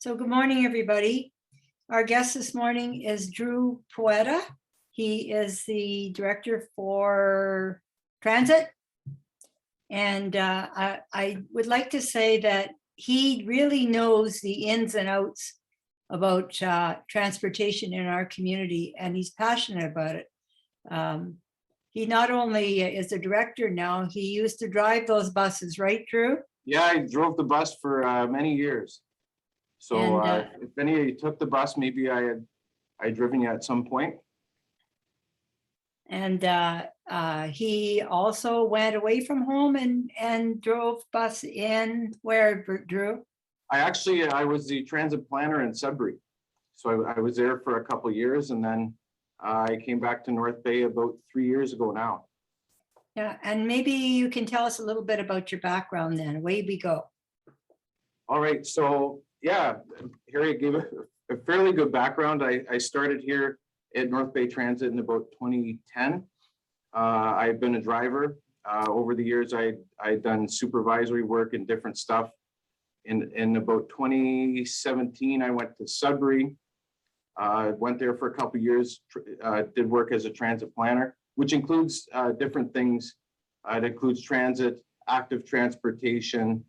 So good morning, everybody. Our guest this morning is Drew Poeta. He is the Director for Transit. And I would like to say that he really knows the ins and outs about transportation in our community, and he's passionate about it. He not only is a director now, he used to drive those buses, right, Drew? Yeah, I drove the bus for many years. So if any of you took the bus, maybe I driven you at some point. And he also went away from home and drove bus in where, Drew? I was the transit planner in Sudbury. So I was there for a couple of years, and then I came back to North Bay about 3 years ago now. Yeah, and maybe you can tell us a little bit about your background then. Away we go. All right, so yeah, Harry gave a fairly good background. I started here at North Bay Transit in about 2010. I've been a driver. Over the years, I'd done supervisory work and different stuff. In about 2017, I went to Sudbury. Went there for a couple of years, did work as a transit planner, which includes different things. It includes transit, active transportation,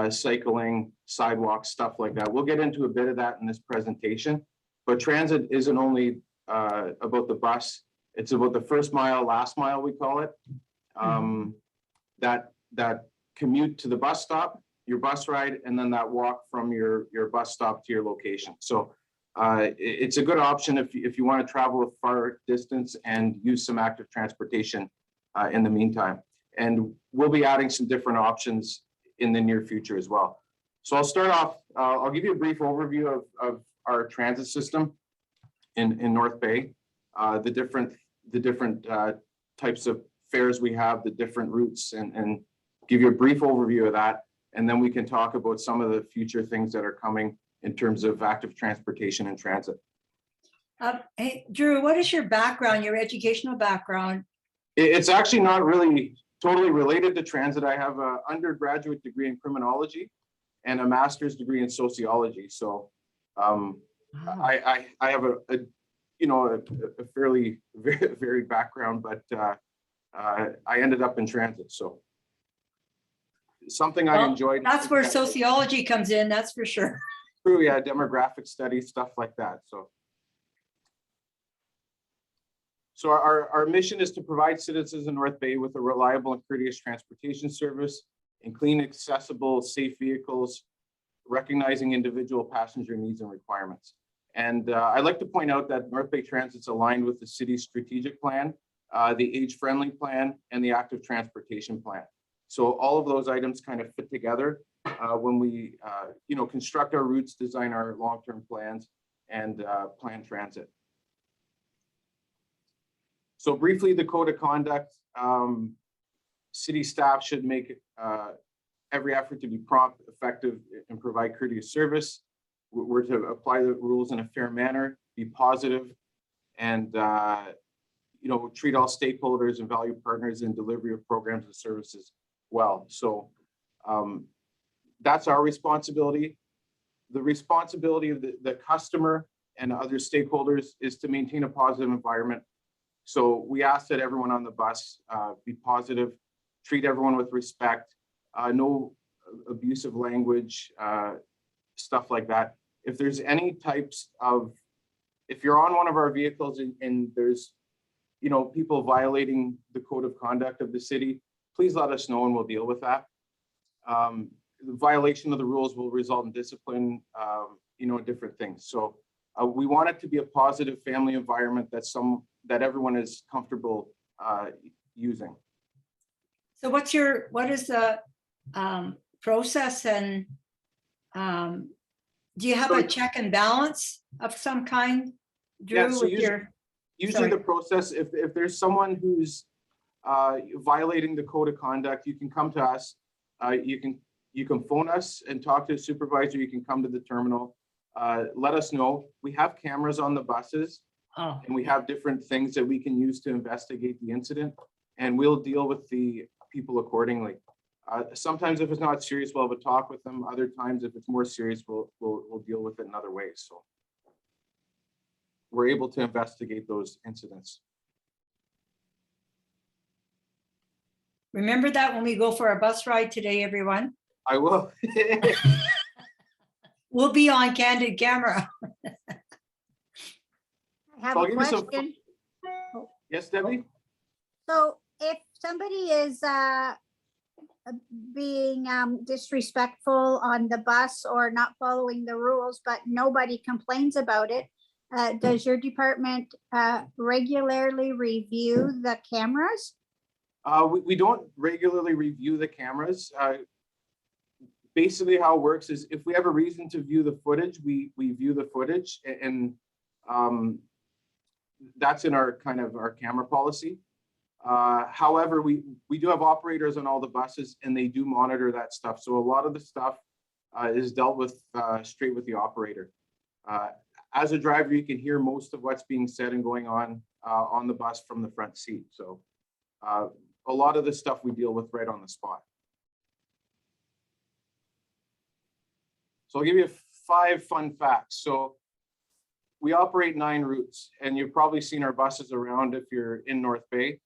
cycling, sidewalks, stuff like that. We'll get into a bit of that in this presentation, but transit isn't only about the bus. It's about the first mile, last mile, we call it. That commute to the bus stop, your bus ride, and then that walk from your bus stop to your location. So it's a good option if you want to travel a far distance and use some active transportation in the meantime. And we'll be adding some different options in the near future as well. So I'll start off, I'll give you a brief overview of our transit system in North Bay, the different types of fares we have, the different routes, and give you a brief overview of that. And then we can talk about some of the future things that are coming in terms of active transportation and transit. Hey, Drew, what is your background, your educational background? It's actually not really totally related to transit. I have an undergraduate degree in criminology and a master's degree in sociology. So I have a fairly varied background, but I ended up in transit. So something I enjoyed. That's where sociology comes in, that's for sure. True, yeah, demographic studies, stuff like that. So our mission is to provide citizens in North Bay with a reliable and courteous transportation service and clean, accessible, safe vehicles, recognizing individual passenger needs and requirements. And I'd like to point out that North Bay Transit's aligned with the city's strategic plan, the age-friendly plan, and the active transportation plan. So all of those items kind of fit together when we construct our routes, design our long-term plans, and plan transit. So briefly, the code of conduct, city staff should make every effort to be prompt, effective, and provide courteous service. We're to apply the rules in a fair manner, be positive, and treat all stakeholders and value partners in delivery of programs and services well. So that's our responsibility. The responsibility of the customer and other stakeholders is to maintain a positive environment. So we ask that everyone on the bus be positive, treat everyone with respect, no abusive language, stuff like that. If there's any types of, if you're on one of our vehicles and there's, people violating the code of conduct of the city, please let us know and we'll deal with that. The violation of the rules will result in discipline, different things. So we want it to be a positive family environment that everyone is comfortable using. So what is the process, and do you have a check and balance of some kind, Drew? Yeah, so usually the process, if there's someone who's violating the code of conduct, you can come to us. You can phone us and talk to a supervisor. You can come to the terminal. Let us know. We have cameras on the buses, and we have different things that we can use to investigate the incident, and we'll deal with the people accordingly. Sometimes if it's not serious, we'll have a talk with them. Other times, if it's more serious, we'll deal with it in other ways. So we're able to investigate those incidents. Remember that when we go for a bus ride today, everyone. I will. We'll be on candid camera. I have So I'll a give you some- question. Yes, Debbie? So if somebody is being disrespectful on the bus or not following the rules, but nobody complains about it, does your department regularly review the cameras? We don't regularly review the cameras. Basically how it works is if we have a reason to view the footage, we view the footage, and that's in our kind of our camera policy. However, we do have operators on all the buses, and they do monitor that stuff. So a lot of the stuff is dealt with straight with the operator. As a driver, you can hear most of what's being said and going on the bus from the front seat. So a lot of the stuff we deal with right on the spot. So I'll give you 5 fun facts. So we operate 9 routes, and you've probably seen our buses around if you're in North Bay.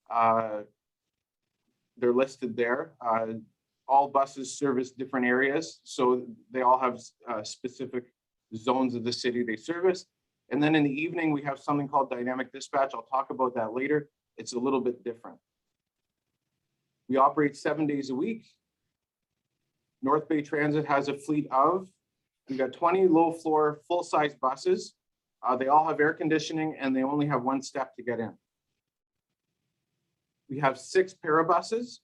They're listed there. All buses service different areas, so they all have specific zones of the city they service. And then in the evening, we have something called dynamic dispatch. I'll talk about that later. It's a little bit different. We operate 7 days a week. North Bay Transit has a fleet of, we've got 20 low floor, full-size buses. They all have air conditioning, and they only have 1 step to get in. We have 6 parabuses,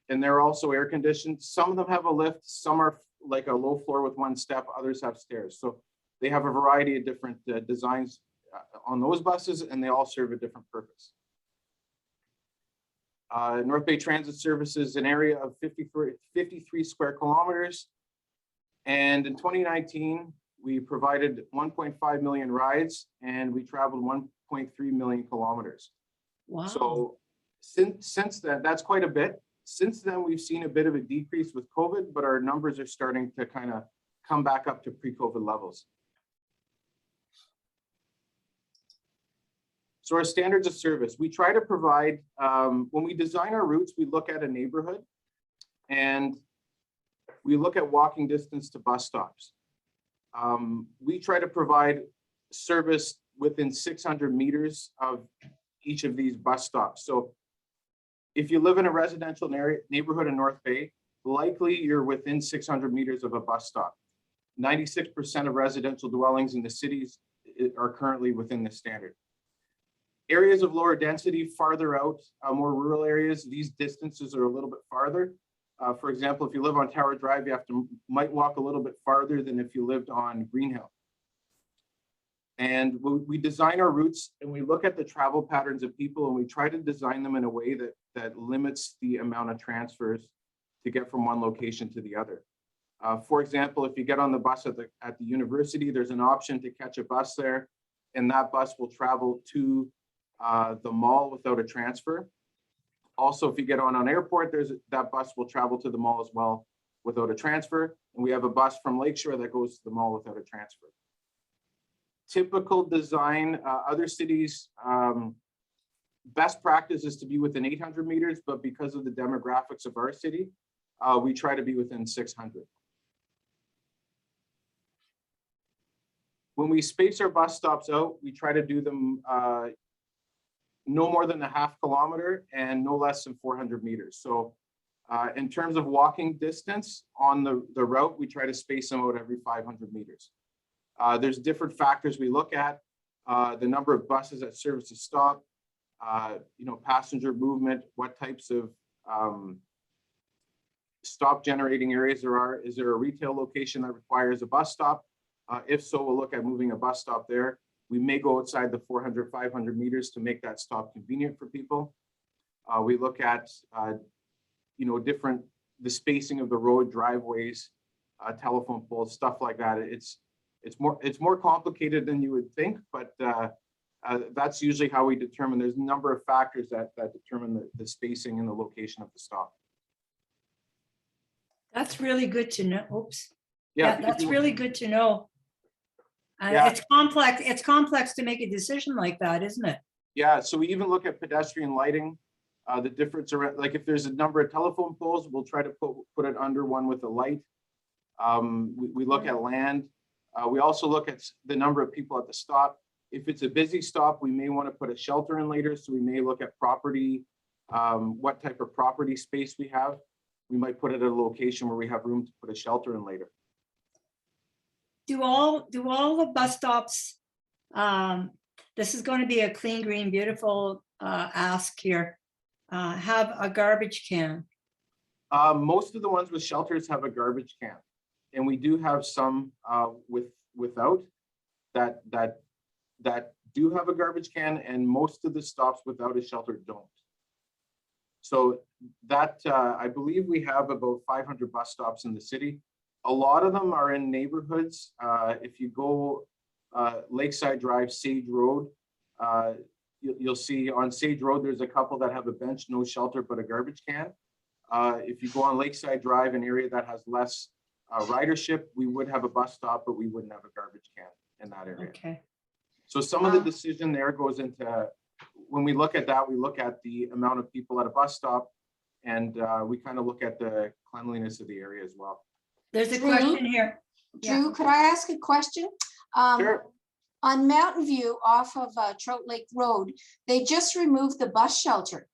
and they're also air conditioned. Some of them have a lift, some are like a low floor with 1 step, others have stairs. So they have a variety of different designs on those buses, and they all serve a different purpose. North Bay Transit services an area of 53 square kilometers. And in 2019, we provided 1.5 million rides, and we traveled 1.3 million kilometers. Wow. So since then, that's quite a bit. Since then, we've seen a bit of a decrease with COVID, but our numbers are starting to kind of come back up to pre-COVID levels. So our standards of service, we try to provide, when we design our routes, we look at a neighborhood and we look at walking distance to bus stops. We try to provide service within 600 meters of each of these bus stops. So if you live in a residential neighborhood in North Bay, likely you're within 600 meters of a bus stop. 96% of residential dwellings in the cities are currently within this standard. Areas of lower density, farther out, more rural areas, these distances are a little bit farther. For example, if you live on Tower Drive, you might walk a little bit farther than if you lived on Greenhill. And we design our routes and we look at the travel patterns of people, and we try to design them in a way that limits the amount of transfers to get from one location to the other. For example, if you get on the bus at the university, there's an option to catch a bus there, and that bus will travel to the mall without a transfer. Also, if you get on airport, that bus will travel to the mall as well without a transfer. And we have a bus from Lakeshore that goes to the mall without a transfer. Typical design, other cities, best practice is to be within 800 meters, but because of the demographics of our city, we try to be within 600. When we space our bus stops out, we try to do them no more than a half kilometer and no less than 400 meters. So in terms of walking distance on the route, we try to space them out every 500 meters. There's different factors we look at, the number of buses that service a stop, passenger movement, what types of stop generating areas there are. Is there a retail location that requires a bus stop? If so, we'll look at moving a bus stop there. We may go outside the 400, 500 meters to make that stop convenient for people. We look at, the spacing of the road, driveways, telephone poles, stuff like that. It's more complicated than you would think, but that's usually how we determine. There's a number of factors that determine the spacing and the location of the stop. That's really good to know. Oops. Yeah, Yeah, because that's really good to know. Yeah. It's complex to make a decision like that, isn't it? yeah, so we even look at pedestrian lighting, the difference around, like if there's a number of telephone poles, we'll try to put it under one with a light. We look at land. We also look at the number of people at the stop. If it's a busy stop, we may want to put a shelter in later. So we may look at property, what type of property space we have. We might put it at a location where we have room to put a shelter in later. Do all the bus stops, this is going to be a clean, green, beautiful ask here, have a garbage can? Most of the ones with shelters have a garbage can, and we do have some without that do have a garbage can, and most of the stops without a shelter don't. So that I believe we have about 500 bus stops in the city. A lot of them are in neighborhoods. If you go Lakeside Drive, Sage Road, you'll see on Sage Road, there's a couple that have a bench, no shelter, but a garbage can. If you go on Lakeside Drive, an area that has less ridership, we would have a bus stop, but we wouldn't have a garbage can in that area. Okay. So some of the decision there goes into, when we look at that, we look at the amount of people at a bus stop, and we kind of look at the cleanliness of the area as well. There's a Drew? question here. Yeah. Drew, could I ask a question? Sure. On Mountain View off of Trout Lake Road, they just removed the bus shelter.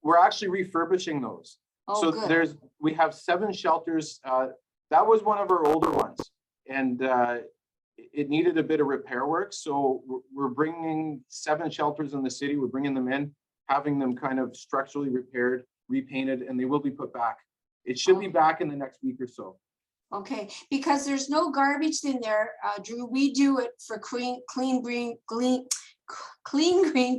We're actually refurbishing those. Oh, So good. we have 7 shelters. That was one of our older ones, and it needed a bit of repair work. So we're bringing 7 shelters in the city. We're bringing them in, having them kind of structurally repaired, repainted, and they will be put back. It should be back in the next week or so. Okay, because there's no garbage in there, Drew. We do it for clean, green,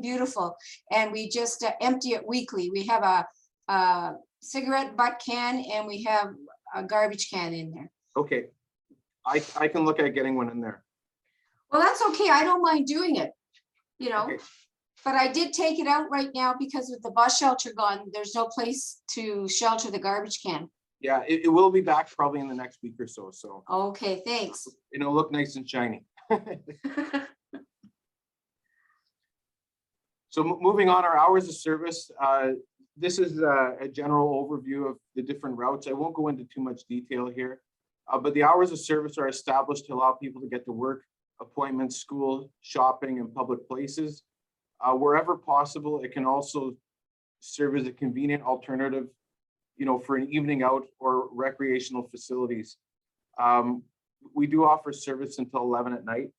beautiful, and we just empty it weekly. We have a cigarette butt can, and we have a garbage can in there. Okay, I can look at getting one in there. Well, that's okay. I don't mind doing it, you know. Okay. But I did take it out right now because with the bus shelter gone, there's no place to shelter the garbage can. Yeah, it will be back probably in the next week or so. So Okay, thanks. it'll look nice and shiny. So moving on, our hours of service. This is a general overview of the different routes. I won't go into too much detail here, but the hours of service are established to allow people to get to work, appointments, school, shopping, and public places. Wherever possible, it can also serve as a convenient alternative, you know, for an evening out or recreational facilities. We do offer service until 11 at night.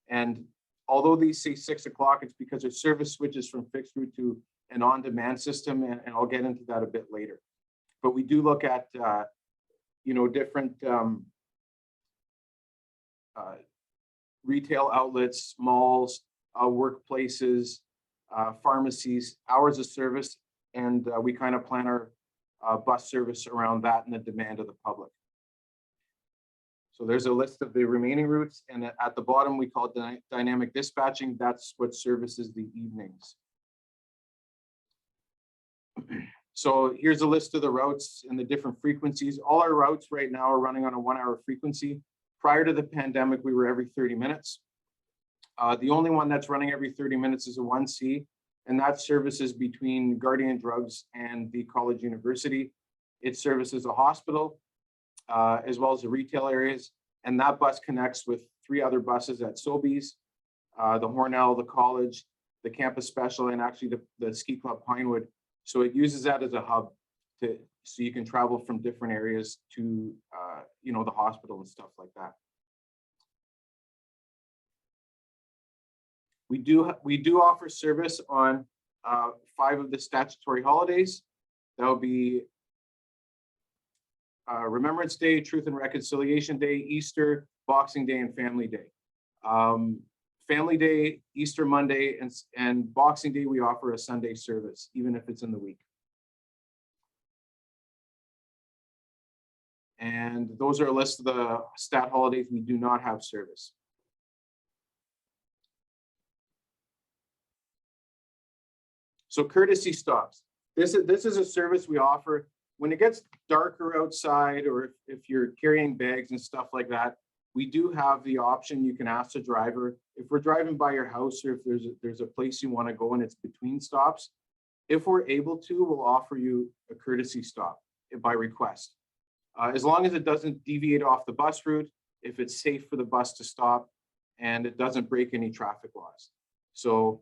And although these say 6 o'clock, it's because our service switches from fixed route to an on-demand system. And I'll get into that a bit later. But we do look at, you know, different retail outlets, malls, workplaces, pharmacies, hours of service, and we kind of plan our bus service around that and the demand of the public. So there's a list of the remaining routes, and at the bottom we call it dynamic dispatching. That's what services the evenings. So here's a list of the routes and the different frequencies. All our routes right now are running on a 1-hour frequency. Prior to the pandemic, we were every 30 minutes. The only one that's running every 30 minutes is a 1C, and that services between Guardian Drugs and the college university. It services a hospital, as well as the retail areas, and that bus connects with 3 other buses at Sobeys, the Hornell, the college, the campus special, and actually the ski club Pinewood. So it uses that as a hub so you can travel from different areas to you know, the hospital and stuff like that. We do offer service on 5 of the statutory holidays. That will be Remembrance Day, Truth and Reconciliation Day, Easter, Boxing Day, and Family Day. Family Day, Easter Monday, and Boxing Day, we offer a Sunday service, even if it's in the week. And those are a list of the stat holidays we do not have service. So courtesy stops. This is a service we offer when it gets darker outside, or if you're carrying bags and stuff like that, we do have the option. You can ask the driver, if we're driving by your house, or if there's a place you want to go and it's between stops, if we're able to, we'll offer you a courtesy stop by request. As long as it doesn't deviate off the bus route, if it's safe for the bus to stop, and it doesn't break any traffic laws. So,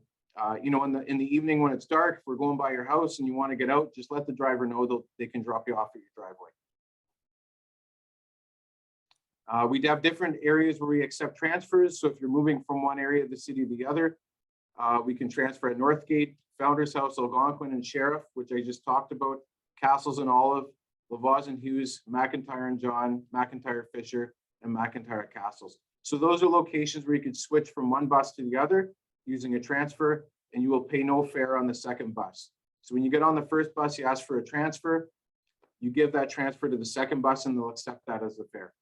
you know, in the evening when it's dark, if we're going by your house and you want to get out, just let the driver know they can drop you off at your driveway. We have different areas where we accept transfers. So if you're moving from one area of the city to the other, we can transfer at Northgate, Founders House, Algonquin, and Sheriff, which I just talked about, Castles and Olive, Lavois and Hughes, McIntyre and John, McIntyre Fisher, and McIntyre Castles. So those are locations where you can switch from one bus to the other using a transfer, and you will pay no fare on the second bus. So when you get on the first bus, you ask for a transfer, you give that transfer to the second bus, and they'll accept that as the fare.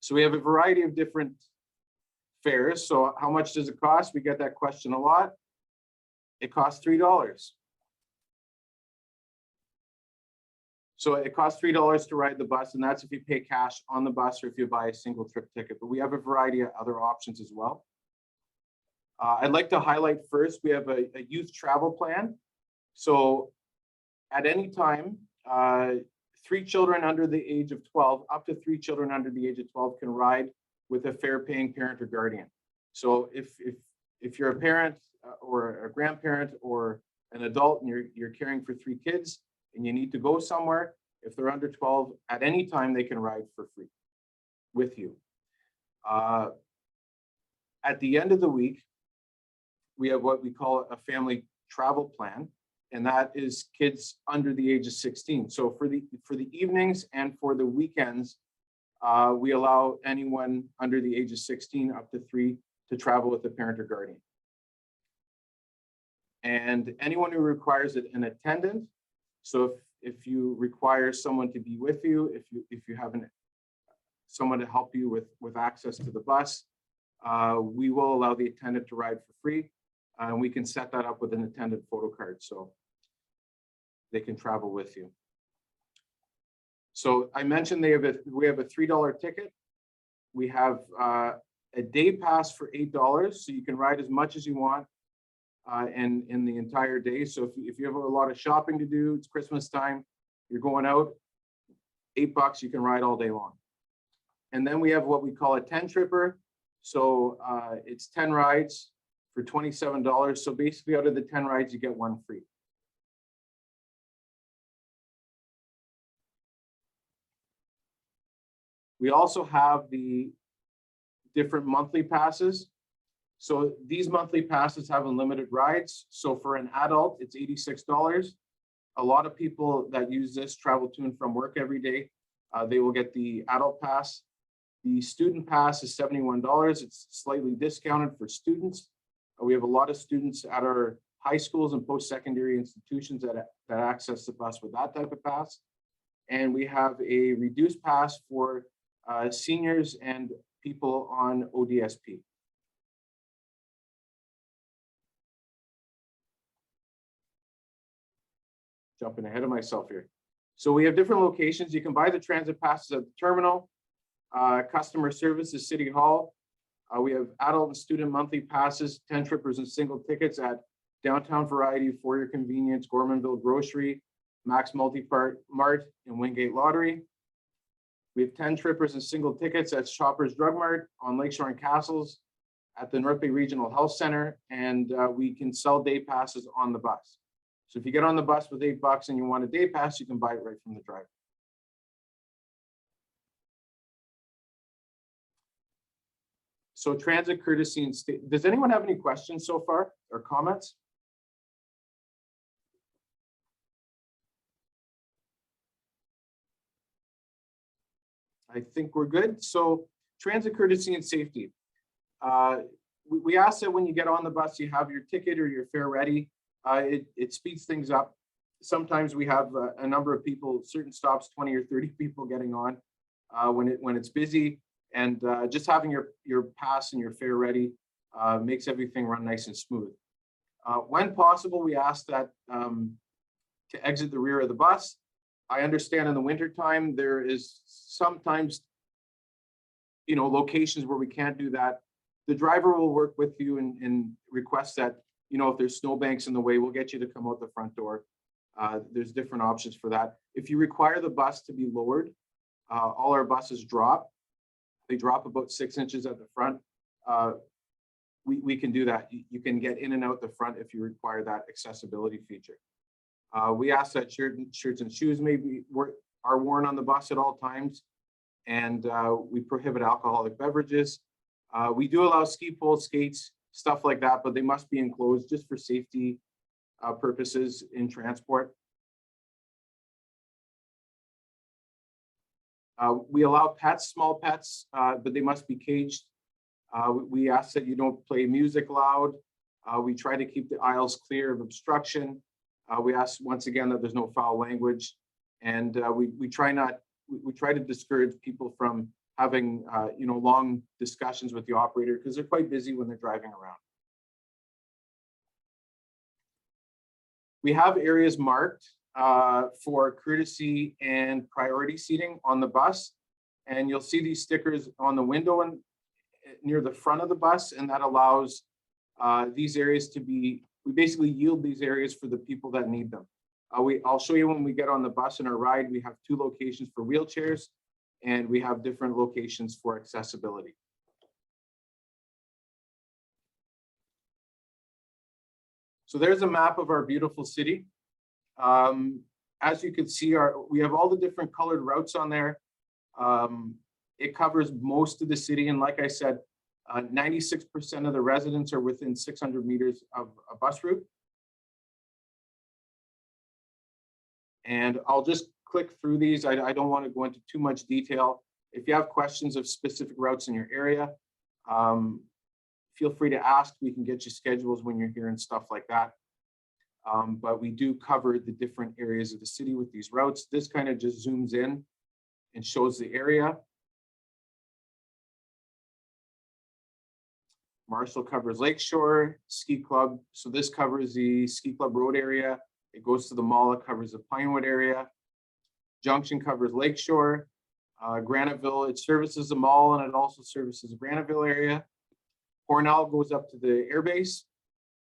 So we have a variety of different fares. So how much does it cost? We get that question a lot. It costs $3. So it costs $3 to ride the bus, and that's if you pay cash on the bus or if you buy a single trip ticket. But we have a variety of other options as well. I'd like to highlight first, we have a youth travel plan. So at any time, 3 children under the age of 12, up to 3 children under the age of 12 can ride with a fare-paying parent or guardian. So if you're a parent or a grandparent or an adult and you're caring for 3 kids and you need to go somewhere, if they're under 12, at any time they can ride for free with you. At the end of the week, we have what we call a family travel plan, and that is kids under the age of 16. So for the evenings and for the weekends, we allow anyone under the age of 16 up to 3 to travel with a parent or guardian. And anyone who requires an attendant, so if you require someone to be with you, if you have someone to help you with access to the bus, we will allow the attendant to ride for free. And we can set that up with an attendant photo card, so they can travel with you. So I mentioned we have a $3 ticket. We have a day pass for $8, so you can ride as much as you want in the entire day. So if you have a lot of shopping to do, it's Christmas time, you're going out, $8, you can ride all day long. And then we have what we call a 10 tripper. So it's 10 rides for $27. So basically out of the 10 rides, you get 1 free. We also have the different monthly passes. So these monthly passes have unlimited rides. So for an adult, it's $86. A lot of people that use this travel to and from work every day. They will get the adult pass. The student pass is $71. It's slightly discounted for students. We have a lot of students at our high schools and post-secondary institutions that access the bus with that type of pass. And we have a reduced pass for seniors and people on ODSP. Jumping ahead of myself here. So we have different locations. You can buy the transit passes at the terminal. Customer service is City Hall. We have adult and student monthly passes, 10 trippers and single tickets at Downtown Variety, For Your Convenience, Gormanville Grocery, Max Multi-Mart, and Wingate Lottery. We have 10 trippers and single tickets at Shoppers Drug Mart, on Lakeshore and Castles, at the North Bay Regional Health Center, and we can sell day passes on the bus. So if you get on the bus with $8 and you want a day pass, you can buy it right from the driver. So transit courtesy and state. Does anyone have any questions so far or comments? I think we're good. So transit courtesy and safety. We ask that when you get on the bus, you have your ticket or your fare ready. It speeds things up. Sometimes we have a number of people, certain stops, 20 or 30 people getting on when it's busy. And just having your pass and your fare ready makes everything run nice and smooth. When possible, we ask that to exit the rear of the bus. I understand in the wintertime, there is sometimes, locations where we can't do that. The driver will work with you and request that, if there's snowbanks in the way, we'll get you to come out the front door. There's different options for that. If you require the bus to be lowered, all our buses drop. They drop about 6 inches at the front. We can do that. You can get in and out the front if you require that accessibility feature. We ask that shirts and shoes are worn on the bus at all times, and we prohibit alcoholic beverages. We do allow ski poles, skates, stuff like that, but they must be enclosed just for safety purposes in transport. We allow pets, small pets, but they must be caged. We ask that you don't play music loud. We try to keep the aisles clear of obstruction. We ask once again that there's no foul language, and we try to discourage people from having long discussions with the operator, because they're quite busy when they're driving around. We have areas marked for courtesy and priority seating on the bus, and you'll see these stickers on the window and near the front of the bus, and that allows these areas to be, we basically yield these areas for the people that need them. I'll show you when we get on the bus in our ride. We have 2 locations for wheelchairs, and we have different locations for accessibility. So there's a map of our beautiful city. As you can see, we have all the different colored routes on there. It covers most of the city, and like I said, 96% of the residents are within 600 meters of a bus route. And I'll just click through these. I don't want to go into too much detail. If you have questions of specific routes in your area, feel free to ask. We can get you schedules when you're here and stuff like that. But we do cover the different areas of the city with these routes. This kind of just zooms in and shows the area. Marshall covers Lakeshore, Ski Club. So this covers the Ski Club Road area. It goes to the mall, it covers the Pinewood area. Junction covers Lakeshore. Graniteville, it services the mall, and it also services the Graniteville area. Cornell goes up to the airbase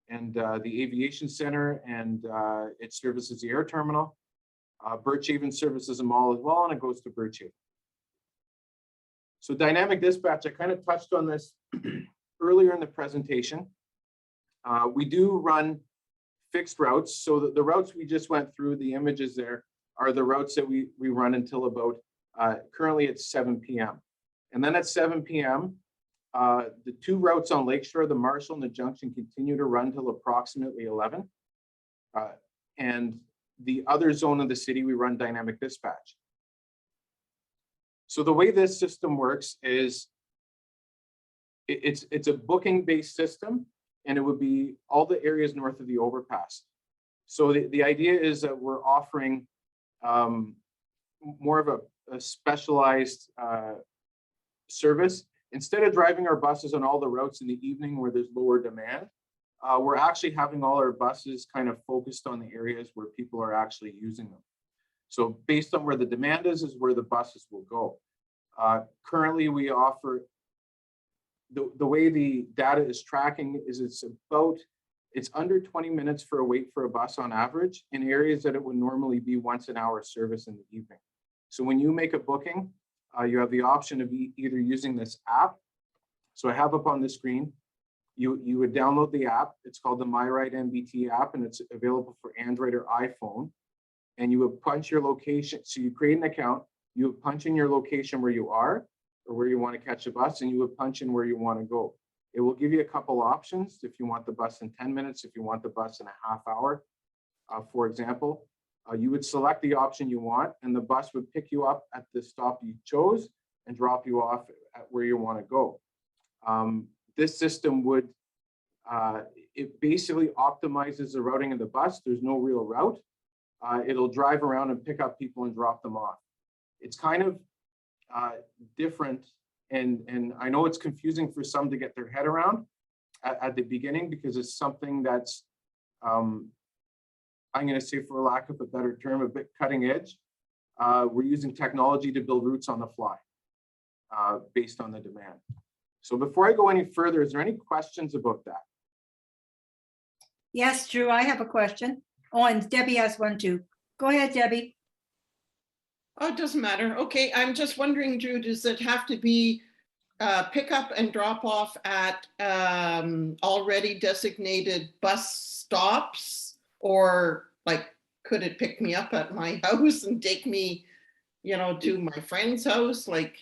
and the aviation center, and it services the air terminal. Birchhaven services the mall as well, and it goes to Birchhaven. So dynamic dispatch, I kind of touched on this earlier in the presentation. We do run fixed routes. So the routes we just went through, the images there, are the routes that we run until about, currently it's 7 p.m. And then at 7 p.m., the 2 routes on Lakeshore, the Marshall and the Junction, continue to run till approximately 11. And the other zone of the city, we run dynamic dispatch. So the way this system works is it's a booking-based system, and it would be all the areas north of the overpass. So the idea is that we're offering more of a specialized service. Instead of driving our buses on all the routes in the evening where there's lower demand, we're actually having all our buses kind of focused on the areas where people are actually using them. So based on where the demand is where the buses will go. Currently, we offer, the way the data is tracking is it's under 20 minutes for a wait for a bus on average in areas that it would normally be once an hour service in the evening. So when you make a booking, you have the option of either using this app. So I have up on the screen, you would download the app. It's called the MyRide MBT app, and it's available for Android or iPhone. And you would punch your location. So you create an account, you would punch in your location where you are or where you want to catch a bus, and you would punch in where you want to go. It will give you a couple options. If you want the bus in 10 minutes, if you want the bus in a half hour, for example. You would select the option you want, and the bus would pick you up at the stop you chose and drop you off at where you want to go. This system would, it basically optimizes the routing of the bus. There's no real route. It'll drive around and pick up people and drop them off. It's kind of different, and I know it's confusing for some to get their head around at the beginning, because it's something that's I'm going to say, for lack of a better term, a bit cutting edge. We're using technology to build routes on the fly based on the demand. So before I go any further, is there any questions about that? Yes, Drew, I have a question. Oh, and Debbie has one too. Go ahead, Debbie. Oh, it doesn't matter. Okay, I'm just wondering, Drew, does it have to be pick up and drop off at already designated bus stops? Or like, could it pick me up at my house and take me, you know, to my friend's house? Like,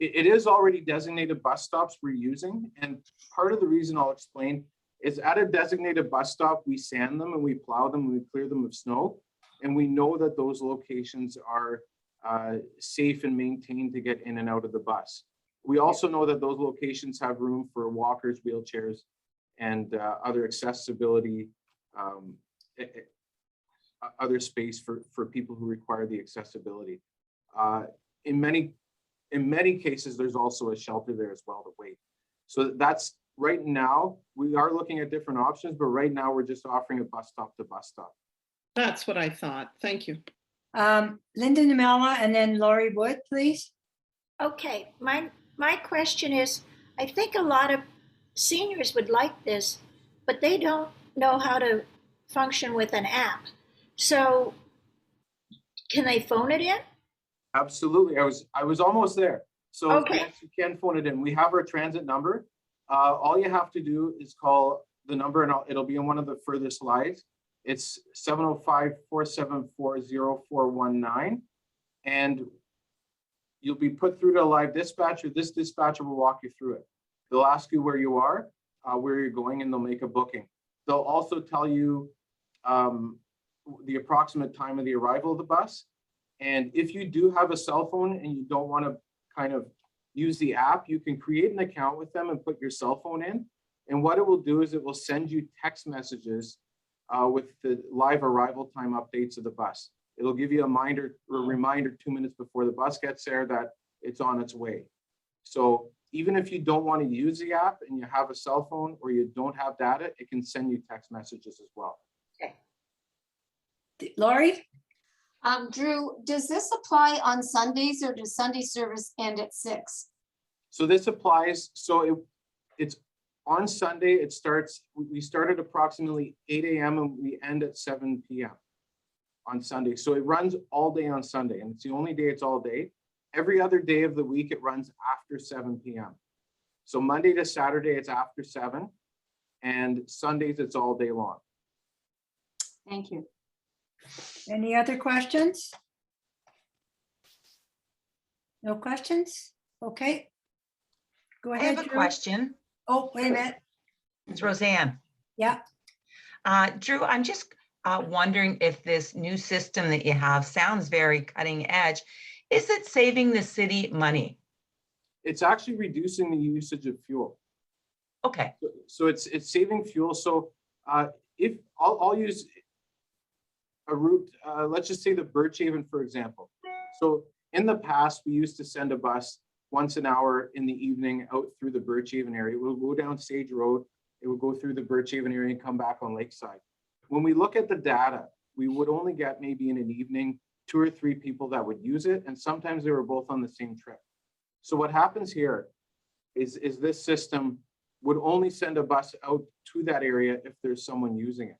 It is already designated bus stops we're using. And part of the reason I'll explain is at a designated bus stop, we sand them and we plow them and we clear them of snow. And we know that those locations are safe and maintained to get in and out of the bus. We also know that those locations have room for walkers, wheelchairs, and other accessibility, other space for people who require the accessibility. In many cases, there's also a shelter there as well to wait. So that's right now, we are looking at different options, but right now we're just offering a bus stop to bus stop. that's what I thought. Thank you. Linda Namella and then Laurie Wood, please. Okay, my question is, I think a lot of seniors would like this, but they don't know how to function with an app. So can they phone it in? Absolutely, I was almost there. So Okay. yes, you can phone it in. We have our transit number. All you have to do is call the number, and it'll be in one of the further slides. It's 705-474-0419, and you'll be put through to a live dispatcher. This dispatcher will walk you through it. They'll ask you where you are, where you're going, and they'll make a booking. They'll also tell you the approximate time of the arrival of the bus. And if you do have a cell phone and you don't want to kind of use the app, you can create an account with them and put your cell phone in. And what it will do is it will send you text messages with the live arrival time updates of the bus. It'll give you a reminder 2 minutes before the bus gets there that it's on its way. So even if you don't want to use the app and you have a cell phone or you don't have data, it can send you text messages as well. Laurie? Drew, does this apply on Sundays or does Sunday service end at 6? So this applies, so it's on Sunday, it starts, we start at approximately 8 a.m. and we end at 7 p.m. on Sunday. So it runs all day on Sunday, and it's the only day it's all day. Every other day of the week, it runs after 7 p.m. So Monday to Saturday, it's after 7, and Sundays, it's all day long. Thank you. Any other questions? No questions? Okay. Go I ahead, have a Drew. question. Oh, wait a minute. It's Roseanne. Yeah. Drew, I'm just wondering if this new system that you have sounds very cutting edge. Is it saving the city money? It's actually reducing the usage of fuel. Okay. So it's saving fuel. So if I'll use a route, let's just say the Birchhaven, for example. So in the past, we used to send a bus once an hour in the evening out through the Birchhaven area. It would go down Sage Road, it would go through the Birchhaven area and come back on Lakeside. When we look at the data, we would only get maybe in an evening 2 or 3 people that would use it, and sometimes they were both on the same trip. So what happens here is this system would only send a bus out to that area if there's someone using it.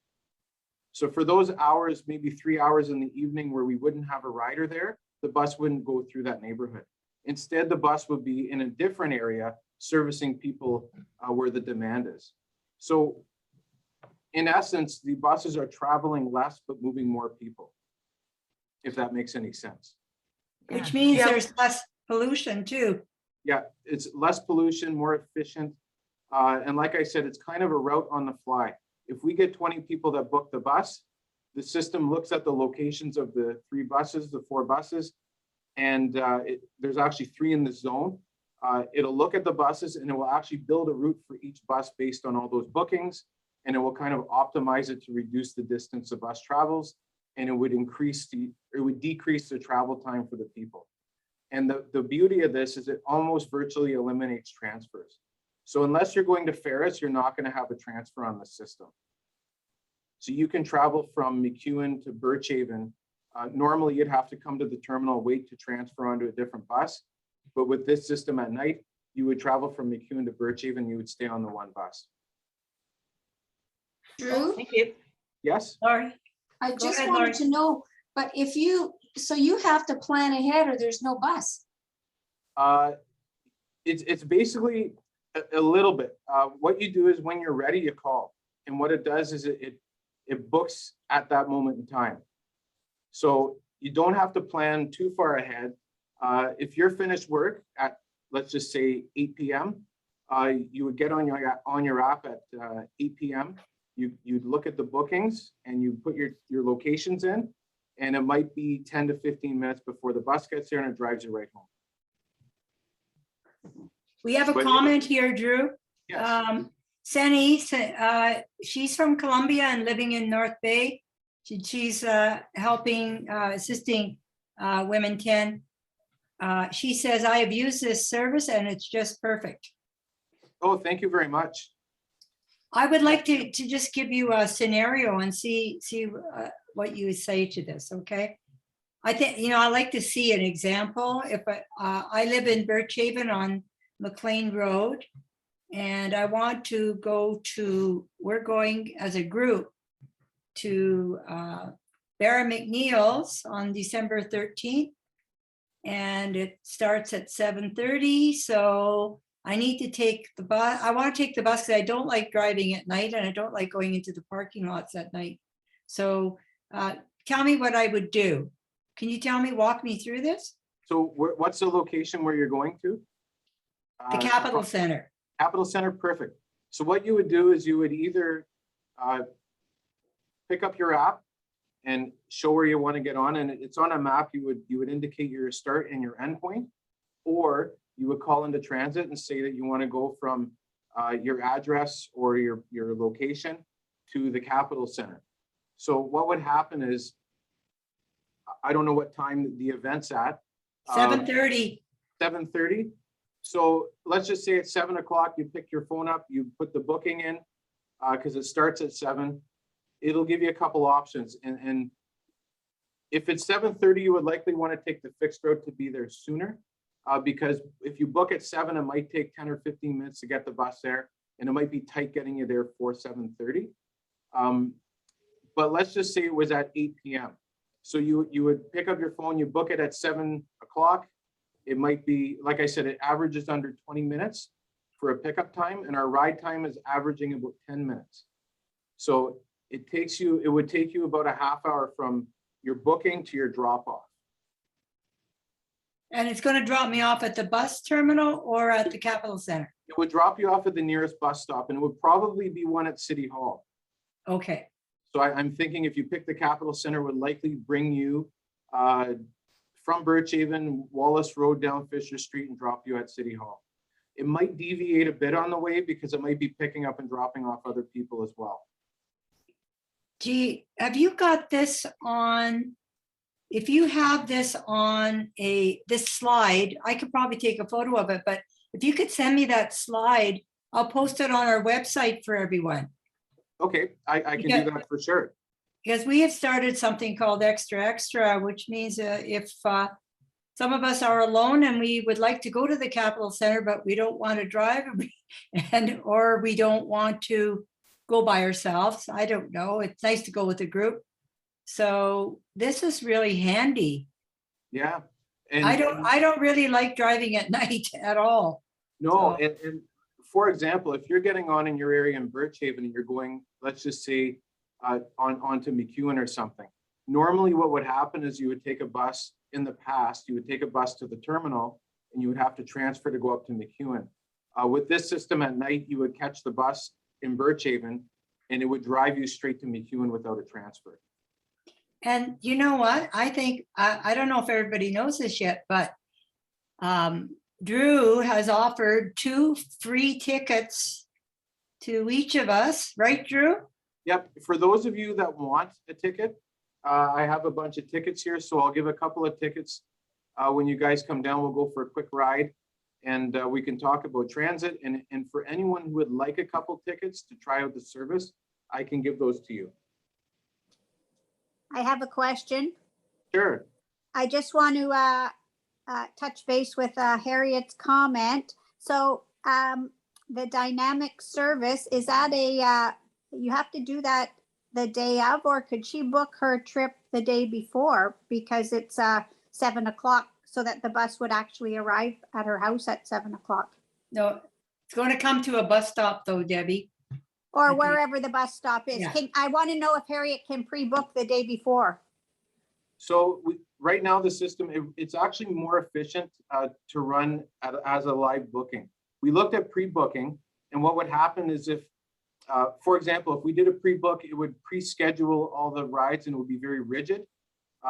So for those hours, maybe 3 hours in the evening where we wouldn't have a rider there, the bus wouldn't go through that neighborhood. Instead, the bus would be in a different area servicing people where the demand is. So in essence, the buses are traveling less, but moving more people, if that makes any sense. Which means Yeah. there's less pollution too. Yeah, it's less pollution, more efficient. And like I said, it's kind of a route on the fly. If we get 20 people that book the bus, the system looks at the locations of the 3 buses, the 4 buses, and there's actually 3 in the zone. It'll look at the buses and it will actually build a route for each bus based on all those bookings. And it will kind of optimize it to reduce the distance the bus travels. And it would decrease the travel time for the people. And the beauty of this is it almost virtually eliminates transfers. So unless you're going to Ferris, you're not going to have a transfer on the system. So you can travel from McEwen to Birchhaven. Normally, you'd have to come to the terminal, wait to transfer onto a different bus. But with this system at night, you would travel from McEwen to Birchhaven, you would stay on the one bus. Drew, Thank you. Yes? Sorry. I Go just ahead, wanted Lori. to know, but if you, so you have to plan ahead or there's no bus? It's basically a little bit. What you do is when you're ready, you call. And what it does is it books at that moment in time. So you don't have to plan too far ahead. If you're finished work at, let's just say 8 p.m., you would get on your app at 8 p.m. You'd look at the bookings and you put your locations in, and it might be 10 to 15 minutes before the bus gets there and it drives you right home. We have a But- comment here, Drew. Yes. Senny, she's from Columbia and living in North Bay. She's helping, assisting Women 10. She says, I have used this service and it's just perfect. Oh, thank you very much. I would like to just give you a scenario and see what you would say to this, okay? I think, I like to see an example. If I live in Birchhaven on McLean Road, and I want to go to, we're going as a group to Barra McNeil's on December 13th. And it starts at 7:30. So I need to take the bus. I want to take the bus because I don't like driving at night and I don't like going into the parking lots at night. So tell me what I would do. Can you walk me through this? So what's the location where you're going to? The Capitol Center. Capitol Center, perfect. So what you would do is you would either pick up your app and show where you want to get on, and it's on a map. You would indicate your start and your end point, or you would call into transit and say that you want to go from your address or your location to the Capitol Center. So what would happen is, I don't know what time the event's at. 7:30. 7:30. So let's just say at 7 o'clock, you pick your phone up, you put the booking in, because it starts at 7. It'll give you a couple options. And if it's 7:30, you would likely want to take the fixed route to be there sooner, because if you book at 7, it might take 10 or 15 minutes to get the bus there, and it might be tight getting you there for 7:30. But let's just say it was at 8 p.m. So you would pick up your phone, you book it at 7 o'clock. It might be, like I said, it averages under 20 minutes for a pickup time, and our ride time is averaging about 10 minutes. So it would take you about a half hour from your booking to your drop off. And it's going to drop me off at the bus terminal or at the Capitol Center? It would drop you off at the nearest bus stop, and it would probably be one at City Hall. Okay. So I'm thinking if you pick the Capitol Center, would likely bring you from Birchhaven, Wallace Road down Fisher Street and drop you at City Hall. It might deviate a bit on the way because it might be picking up and dropping off other people as well. Gee, have you got this on? If you have this on this slide, I could probably take a photo of it, but if you could send me that slide, I'll post it on our website for everyone. Okay, I can do that for sure. Because we have started something called Extra Extra, which means if some of us are alone and we would like to go to the Capitol Center, but we don't want to drive or we don't want to go by ourselves. I don't know. It's nice to go with a group. So this is really handy. Yeah. And I don't really like driving at night at all. No, So- and for example, if you're getting on in your area in Birchhaven and you're going, let's just say, onto McEwen or something. Normally what would happen is you would take a bus. In the past, you would take a bus to the terminal and you would have to transfer to go up to McEwen. With this system at night, you would catch the bus in Birchhaven and it would drive you straight to McEwen without a transfer. And you know what? I think, I don't know if everybody knows this yet, but Drew has offered 2 free tickets to each of us, right, Drew? Yep, for those of you that want a ticket, I have a bunch of tickets here, so I'll give a couple of tickets. When you guys come down, we'll go for a quick ride and we can talk about transit. And for anyone who would like a couple tickets to try out the service, I can give those to you. I have a question. Sure. I just want to touch base with Harriet's comment. So the dynamic service, is that you have to do that the day of, or could she book her trip the day before because it's 7 o'clock so that the bus would actually arrive at her house at 7 o'clock? No, it's going to come to a bus stop though, Debbie. Or Okay. wherever the bus stop is. Yeah. I want to know if Harriet can pre-book the day before. So right now, the system, it's actually more efficient to run as a live booking. We looked at pre-booking, and what would happen is if, for example, if we did a pre-book, it would pre-schedule all the rides and it would be very rigid,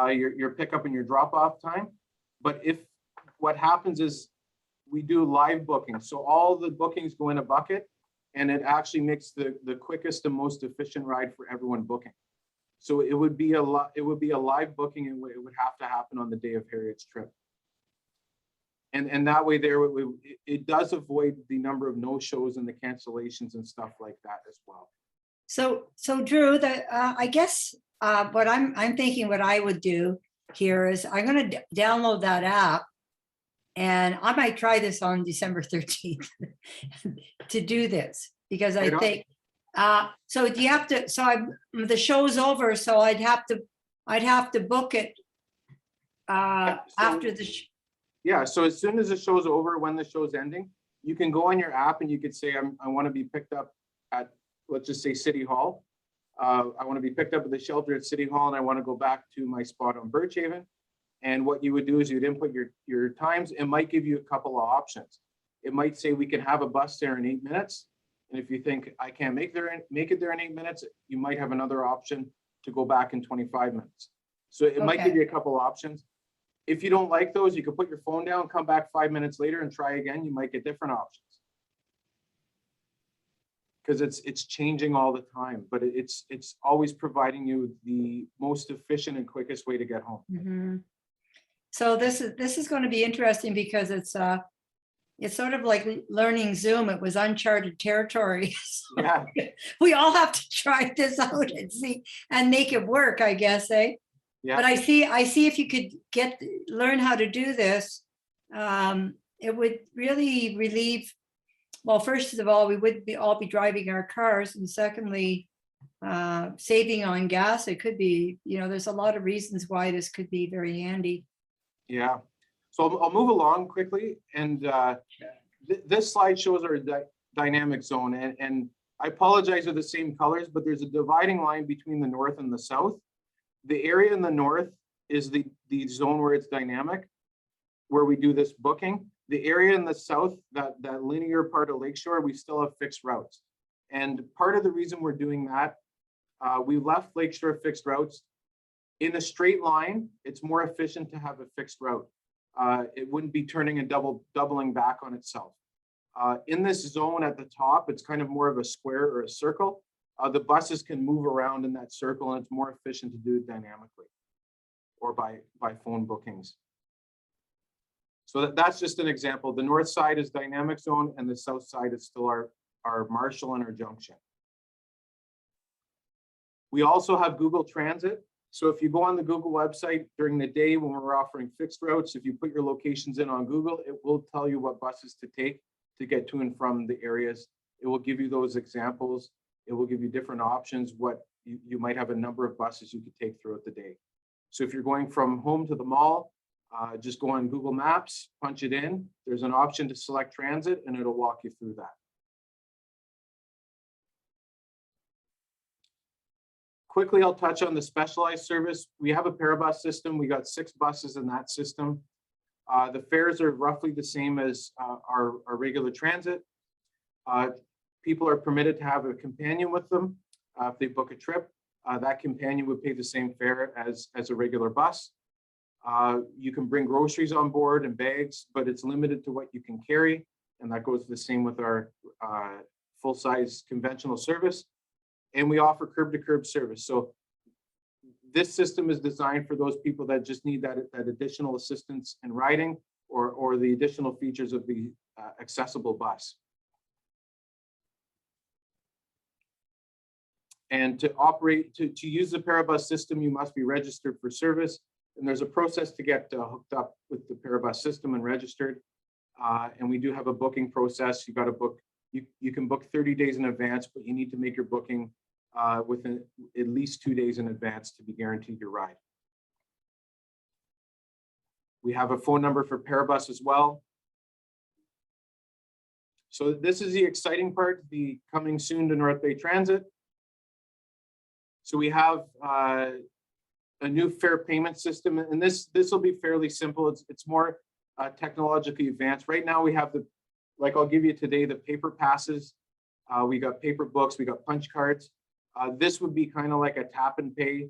your pickup and your drop-off time. But if what happens is we do live booking, so all the bookings go in a bucket, and it actually makes the quickest and most efficient ride for everyone booking. So it would be a live booking, and it would have to happen on the day of Harriet's trip. And that way there, it does avoid the number of no-shows and the cancellations and stuff like that as well. So Drew, I guess what I'm thinking what I would do here is I'm going to download that app, and I might try this on December 13th to do this, because I think, so do you have to, the show's over, so I'd have to book it after the Yeah, so as soon as the show's over, when the show's ending, you can go on your app and you could say, I want to be picked up at, let's just say, City Hall. I want to be picked up at the shelter at City Hall, and I want to go back to my spot on Birchhaven. And what you would do is you'd input your times. It might give you a couple of options. It might say we can have a bus there in 8 minutes. And if you think I can't make it there in 8 minutes, you might have another option to go back in 25 minutes. So it might give you a couple options. If you don't like those, you can put your phone down, come back 5 minutes later and try again. You might get different options. Because it's changing all the time, but it's always providing you the most efficient and quickest way to get home. Mm-hmm. So this is going to be interesting, because it's sort of like learning Zoom. It was uncharted territory. So Yeah. we all have to try this out and see and make it work, I guess, eh? Yeah. But I see if you could learn how to do this, it would really relieve. Well, first of all, we would all be driving our cars, and secondly, saving on gas. It could be, there's a lot of reasons why this could be very handy. Yeah. So I'll move along quickly, and this slide shows our dynamic zone, and I apologize for the same colors, but there's a dividing line between the north and the south. The area in the north is the zone where it's dynamic, where we do this booking. The area in the south, that linear part of Lakeshore, we still have fixed routes. And part of the reason we're doing that, we left Lakeshore fixed routes. In a straight line, it's more efficient to have a fixed route. It wouldn't be turning and doubling back on itself. In this zone at the top, it's kind of more of a square or a circle. The buses can move around in that circle, and it's more efficient to do it dynamically or by phone bookings. So that's just an example. The north side is dynamic zone, and the south side is still our Marshall and our Junction. We also have Google Transit. So if you go on the Google website during the day when we're offering fixed routes, if you put your locations in on Google, it will tell you what buses to take to get to and from the areas. It will give you those examples. It will give you different options. What you might have a number of buses you could take throughout the day. So if you're going from home to the mall, just go on Google Maps, punch it in. There's an option to select transit, and it'll walk you through that. Quickly, I'll touch on the specialized service. We have a Parabus system. We got 6 buses in that system. The fares are roughly the same as our regular transit. People are permitted to have a companion with them. If they book a trip, that companion would pay the same fare as a regular bus. You can bring groceries on board and bags, but it's limited to what you can carry. And that goes the same with our full-size conventional service. And we offer curb-to-curb service. So this system is designed for those people that just need that additional assistance in riding or the additional features of the accessible bus. And to operate, to use the Parabus system, you must be registered for service. And there's a process to get hooked up with the Parabus system and registered. And we do have a booking process. You got to book, you can book 30 days in advance, but you need to make your booking within at least 2 days in advance to be guaranteed your ride. We have a phone number for Parabus as well. So this is the exciting part, the coming soon to North Bay Transit. So we have a new fare payment system, and this will be fairly simple. It's more technologically advanced. Right now we have the, like I'll give you today, the paper passes. We got paper books, we got punch cards. This would be kind of like a tap and pay,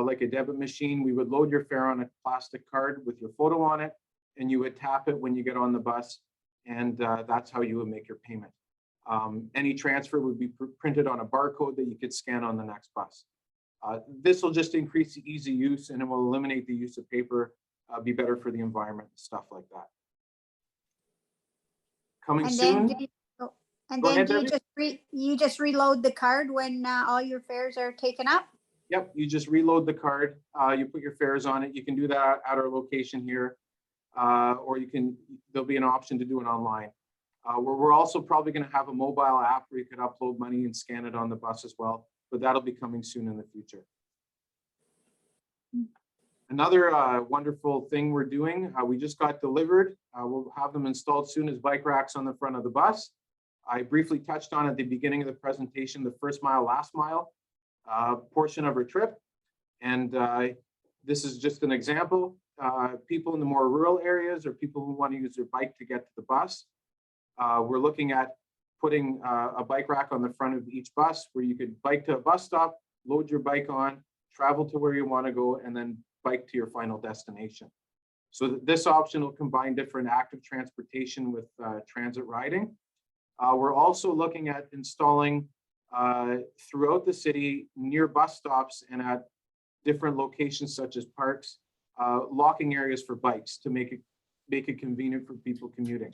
like a debit machine. We would load your fare on a plastic card with your photo on it, and you would tap it when you get on the bus, and that's how you would make your payment. Any transfer would be printed on a barcode that you could scan on the next bus. This will just increase the easy use, and it will eliminate the use of paper, be better for the environment, stuff like that. Coming And soon. then, Go ahead, do Debbie. you just reload the card when all your fares are taken up? Yep, you just reload the card, you put your fares on it. You can do that at our location here, or there'll be an option to do it online. We're also probably going to have a mobile app where you could upload money and scan it on the bus as well, but that'll be coming soon in the future. Another wonderful thing we're doing, we just got delivered. We'll have them installed soon as bike racks on the front of the bus. I briefly touched on at the beginning of the presentation, the first mile, last mile portion of our trip. And this is just an example. People in the more rural areas or people who want to use their bike to get to the bus. We're looking at putting a bike rack on the front of each bus where you could bike to a bus stop, load your bike on, travel to where you want to go, and then bike to your final destination. So this option will combine different active transportation with transit riding. We're also looking at installing throughout the city near bus stops and at different locations such as parks, locking areas for bikes to make it convenient for people commuting.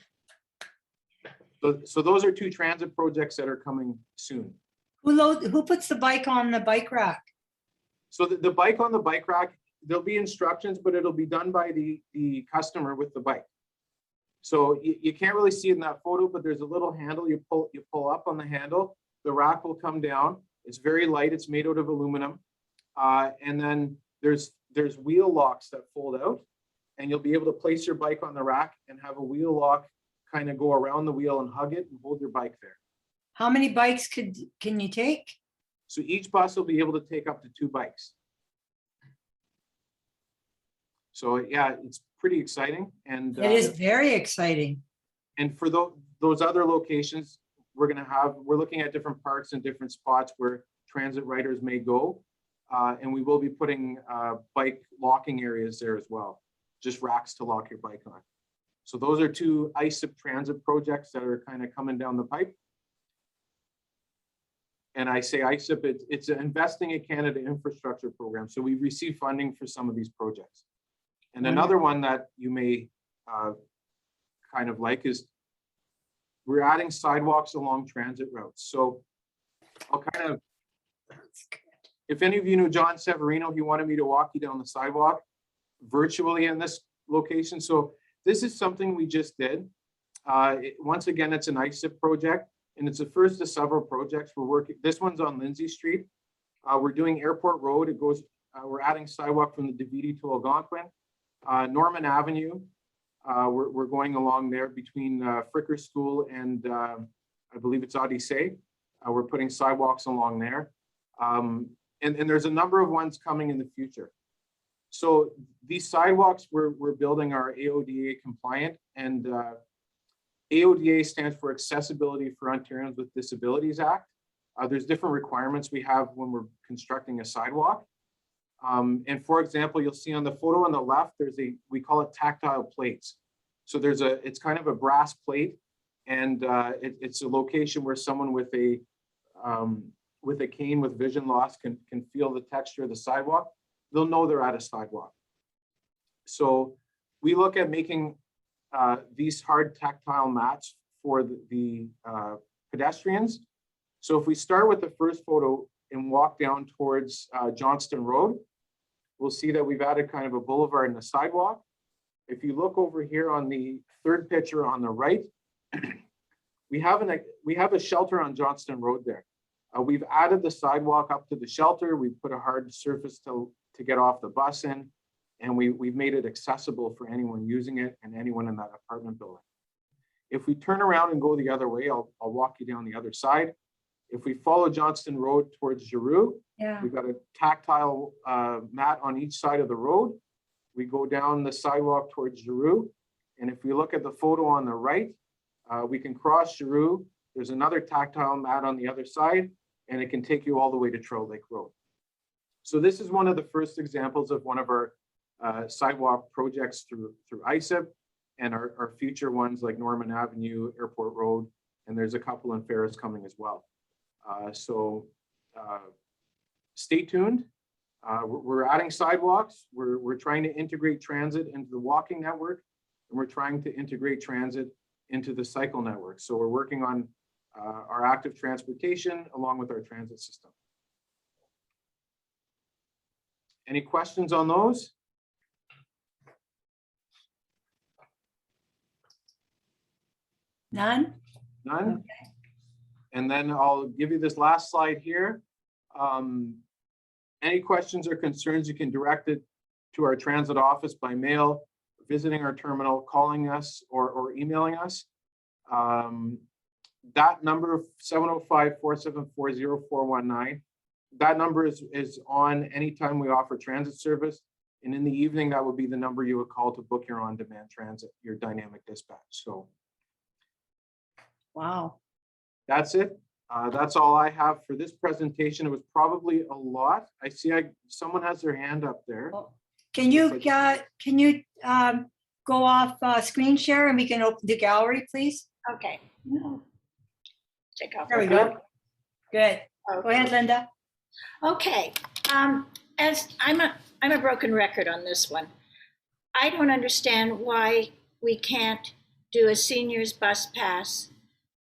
So those are two transit projects that are coming soon. Who puts the bike on the bike rack? So the bike on the bike rack, there'll be instructions, but it'll be done by the customer with the bike. So you can't really see it in that photo, but there's a little handle. You pull up on the handle. The rack will come down. It's very light. It's made out of aluminum. And then there's wheel locks that fold out, and you'll be able to place your bike on the rack and have a wheel lock kind of go around the wheel and hug it and hold your bike there. How many bikes can you take? So each bus will be able to take up to 2 bikes. So yeah, it's pretty exciting. And It is very exciting. And for those other locations, we're looking at different parks and different spots where transit riders may go. And we will be putting bike locking areas there as well, just racks to lock your bike on. So those are 2 ISIP transit projects that are kind of coming down the pipe. And I say ISIP, it's an Investing in Canada infrastructure program. So we receive funding for some of these projects. And another one that you may kind of like is we're adding sidewalks along transit routes. So I'll kind of, if any of you knew John Severino, he wanted me to walk you down the sidewalk virtually in this location. So this is something we just did. Once again, it's an ISIP project, and it's the first of several projects we're working. This one's on Lindsay Street. We're doing Airport Road. It goes, we're adding sidewalk from the Davidi to Algonquin. Norman Avenue, we're going along there between Fricker School and I believe it's Odyssey. We're putting sidewalks along there. And there's a number of ones coming in the future. So these sidewalks we're building are AODA compliant, and AODA stands for Accessibility for Ontarians with Disabilities Act. There's different requirements we have when we're constructing a sidewalk. And for example, you'll see on the photo on the left, we call it tactile plates. So it's kind of a brass plate, and it's a location where someone with a cane with vision loss can feel the texture of the sidewalk. They'll know they're at a sidewalk. So we look at making these hard tactile mats for the pedestrians. So if we start with the first photo, and walk down towards Johnston Road, we'll see that we've added kind of a boulevard and a sidewalk. If you look over here on the third picture on the right, we have a shelter on Johnston Road there. We've added the sidewalk up to the shelter. We've put a hard surface to get off the bus in, and we've made it accessible for anyone using it and anyone in that apartment building. If we turn around and go the other way, I'll walk you down the other side. If we follow Johnston Road towards Giroux, Yeah. we've got a tactile mat on each side of the road. We go down the sidewalk towards Giroux. And if we look at the photo on the right, we can cross Giroux. There's another tactile mat on the other side, and it can take you all the way to Trail Lake Road. So this is one of the first examples of one of our sidewalk projects through ISIP, and our future ones like Norman Avenue, Airport Road, and there's a couple in Ferris coming as well. So stay tuned. We're adding sidewalks. We're trying to integrate transit into the walking network, and we're trying to integrate transit into the cycle network. So we're working on our active transportation along with our transit system. Any questions on those? None? None? And then I'll give you this last slide here. Any questions or concerns, you can direct it to our transit office by mail, visiting our terminal, calling us, or emailing us. That number, 705-474-0419, that number is on anytime we offer transit service. And in the evening, that would be the number you would call to book your on-demand transit, your dynamic dispatch. So Wow. that's it. That's all I have for this presentation. It was probably a lot. I see someone has their hand up there. Can you go off screen share and we can open the gallery, please? Okay. Take off. There we go. Good. Go ahead, Linda. Okay, as I'm a broken record on this one. I don't understand why we can't do a seniors bus pass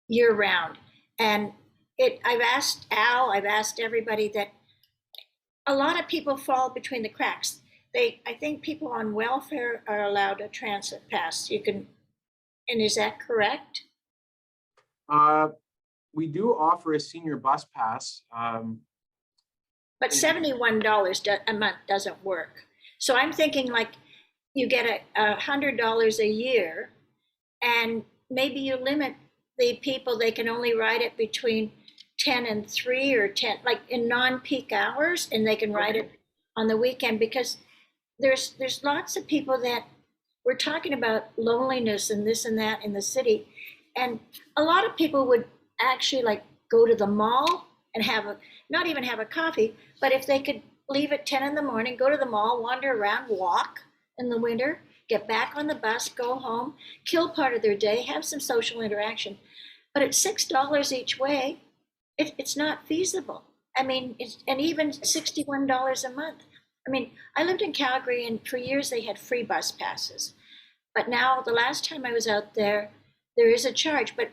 year round. And I've asked Al, I've asked everybody that a lot of people fall between the cracks. I think people on welfare are allowed a transit pass. And is that correct? We do offer a senior bus pass. But $71 a month doesn't work. So I'm thinking like you get $100 a year, and maybe you limit the people, they can only ride it between 10 and 3 or 10, like in non-peak hours, and they can ride it on the weekend, because there's lots of people that we're talking about loneliness and this and that in the city. And a lot of people would actually like go to the mall and not even have a coffee, but if they could leave at 10 in the morning, go to the mall, wander around, walk in the winter, get back on the bus, go home, kill part of their day, have some social interaction. But at $6 each way, it's not feasible. I mean, and even $61 a month. I mean, I lived in Calgary, and for years they had free bus passes. But now, the last time I was out there, there is a charge. But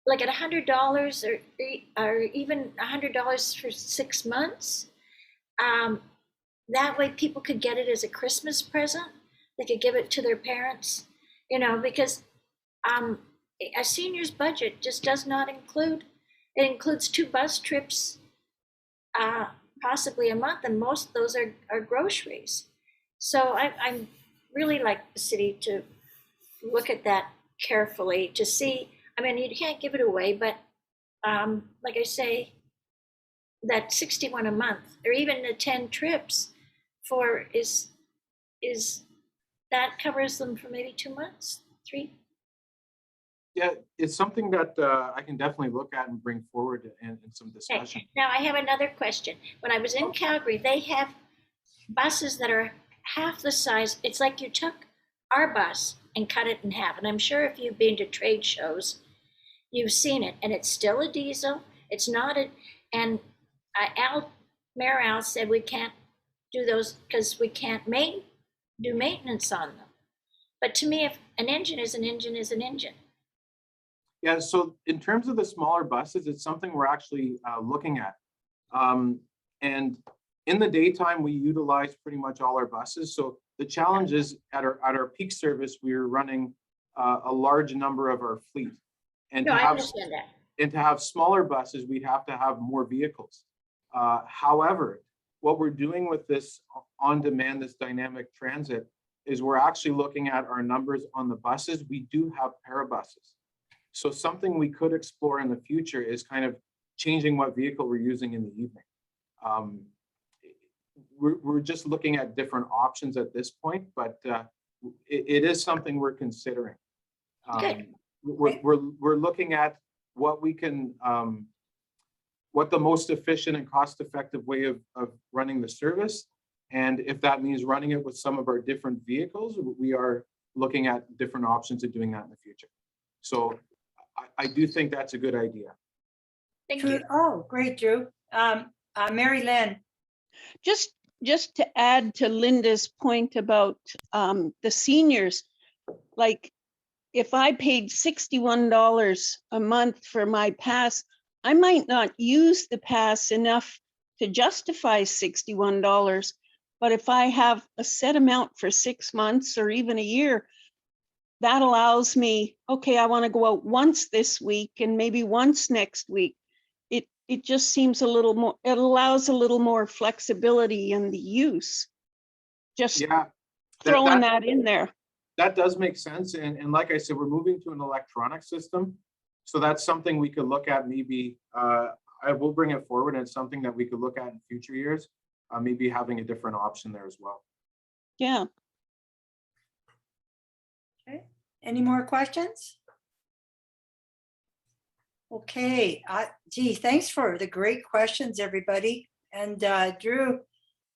like at $100 or even $100 for 6 months, that way people could get it as a Christmas present. They could give it to their parents, because a senior's budget just does not include, it includes 2 bus trips, possibly a month, and most of those are groceries. So I'm really like the city to look at that carefully to see. I mean, you can't give it away, but like I say, that 61 a month, or even the 10 trips is that covers them for maybe 2 months, 3. Yeah, it's something that I can definitely look at and bring forward in some discussion. Okay. Now I have another question. When I was in Calgary, they have buses that are half the size. It's like you took our bus and cut it in half. And I'm sure if you've been to trade shows, you've seen it. And it's still a diesel. It's not and Mayor Al said we can't do those because we can't do maintenance on them. But to me, if an engine is an engine is an engine. Yeah, so in terms of the smaller buses, it's something we're actually looking at. And in the daytime, we utilize pretty much all our buses. So the challenge is at our peak service, we are running a large number of our fleet. And No, to I have, understand that. and to have smaller buses, we'd have to have more vehicles. However, what we're doing with this on-demand, this dynamic transit, is we're actually looking at our numbers on the buses. We do have parabuses. So something we could explore in the future is kind of changing what vehicle we're using in the evening. We're just looking at different options at this point, but it is something we're considering. Good. We're looking at what we can, what the most efficient and cost-effective way of running the service. And if that means running it with some of our different vehicles, we are looking at different options of doing that in the future. So I do think that's a good idea. Thank Drew, you. oh, great, Drew. Mary Lynn, Just to add to Linda's point about the seniors, like if I paid $61 a month for my pass, I might not use the pass enough to justify $61. But if I have a set amount for 6 months or even a year, that allows me, okay, I want to go out once this week and maybe once next week. It just seems a little more, it allows a little more flexibility in the use. Just Yeah, throwing that in there. that does make sense. And like I said, we're moving to an electronic system. So that's something we could look at maybe, I will bring it forward, and it's something that we could look at in future years, maybe having a different option there as well. Yeah. okay, any more questions? Okay, gee, thanks for the great questions, everybody. And Drew,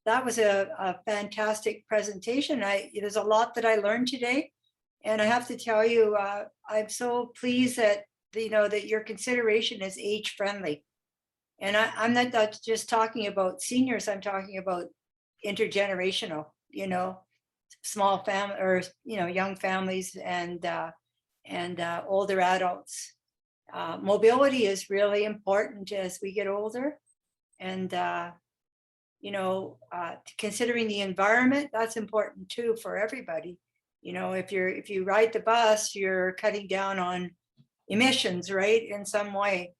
that was a fantastic presentation. There's a lot that I learned today. And I have to tell you, I'm so pleased that, that your consideration is age friendly. And I'm not just talking about seniors, I'm talking about intergenerational, small family or, young families and older adults. Mobility is really important as we get older, and considering the environment, that's important too for everybody. If you ride the bus, you're cutting down on emissions, right, in some way.